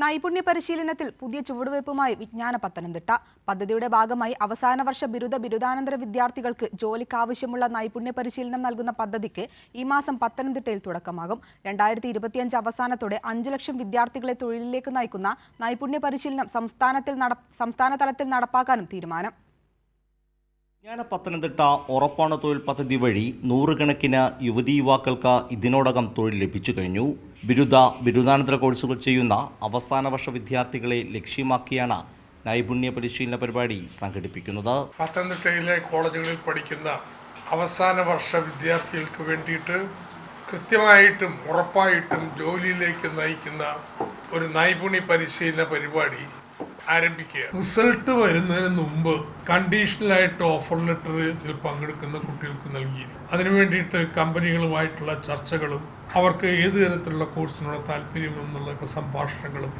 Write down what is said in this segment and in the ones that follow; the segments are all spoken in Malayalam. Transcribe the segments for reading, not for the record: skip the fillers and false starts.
നൈപുണ്യ പരിശീലനത്തിൽ പുതിയ ചുവടുവയ്പുമായി വിജ്ഞാന പത്തനംതിട്ട. പദ്ധതിയുടെ ഭാഗമായി അവസാന വർഷ ബിരുദാനന്തര വിദ്യാർത്ഥികൾക്ക് ജോലിക്കാവശ്യമുള്ള നൈപുണ്യ പരിശീലനം നൽകുന്ന പദ്ധതിക്ക് ഈ മാസം പത്തനംതിട്ടയിൽ തുടക്കമാകും. 2025 അവസാനത്തോടെ 5 ലക്ഷം വിദ്യാർത്ഥികളെ തൊഴിലിലേക്ക് നയിക്കുന്ന നൈപുണ്യ പരിശീലനം സംസ്ഥാന തലത്തിൽ നടപ്പാക്കാനും തീരുമാനം. വിജ്ഞാന പത്തനംതിട്ട ഉറപ്പാണ് തൊഴിൽ പദ്ധതി വഴി നൂറുകണക്കിന് യുവതീ-യുവാക്കൾക്ക് ഇതിനോടകം തൊഴിൽ ലഭിച്ചു കഴിഞ്ഞു. ബിരുദാനന്തര കോഴ്സുകൾ ചെയ്യുന്ന അവസാന വർഷ വിദ്യാർത്ഥികളെ ലക്ഷ്യമാക്കിയാണ് നൈപുണ്യ പരിശീലന പരിപാടി സംഘടിപ്പിക്കുന്നത്. പത്തനംതിട്ടയിലെ കോളേജുകളിൽ പഠിക്കുന്ന അവസാന വർഷ വിദ്യാർത്ഥികൾക്ക് വേണ്ടിയിട്ട് കൃത്യമായിട്ടും ഉറപ്പായിട്ടും ജോലിയിലേക്ക് നയിക്കുന്ന ഒരു നൈപുണ്യ പരിശീലന പരിപാടി ആരംഭിക്കുക. റിസൾട്ട് വരുന്നതിന് മുമ്പ് കണ്ടീഷണലായിട്ട് ഓഫർ ലെറ്റർ ഇതിൽ പങ്കെടുക്കുന്ന കുട്ടികൾക്ക് നൽകിയിരിക്കും. അതിനു വേണ്ടിയിട്ട് കമ്പനികളുമായിട്ടുള്ള ചർച്ചകളും അവർക്ക് ഏത് തരത്തിലുള്ള കോഴ്സിനോട് താല്പര്യമെന്നുള്ള സംഭാഷണങ്ങളും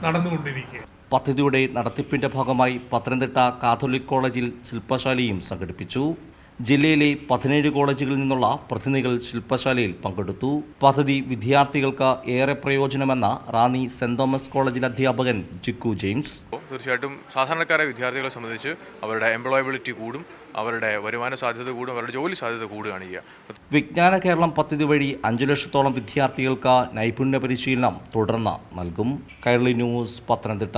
നടന്നുകൊണ്ടിരിക്കുക. പദ്ധതിയുടെ നടത്തിപ്പിന്റെ ഭാഗമായി പത്തനംതിട്ട കാത്തോലിക് കോളേജിൽ ശില്പശാലയും സംഘടിപ്പിച്ചു. ജില്ലയിലെ 17 കോളേജുകളിൽ നിന്നുള്ള പ്രതിനിധികൾ ശില്പശാലയിൽ പങ്കെടുത്തു. പദ്ധതി വിദ്യാർത്ഥികൾക്ക് ഏറെ പ്രയോജനമെന്ന റാന്നി സെന്റ് തോമസ് കോളേജിലെ അധ്യാപകൻ ജിക്കു ജെയിംസ്. തീർച്ചയായിട്ടും സാധാരണക്കാരായ വിദ്യാർത്ഥികളെ സംബന്ധിച്ച് അവരുടെ എംപ്ലോയബിലിറ്റി കൂടും, അവരുടെ വരുമാന സാധ്യത കൂടും, അവരുടെ ജോലി സാധ്യത കൂടുകയാണ് ചെയ്യുക. വിജ്ഞാന കേരളം പദ്ധതി വഴി 5 ലക്ഷത്തോളം വിദ്യാർത്ഥികൾക്ക് നൈപുണ്യ പരിശീലനം തുടർന്ന് നൽകും. കൈരളി ന്യൂസ്, പത്തനംതിട്ട.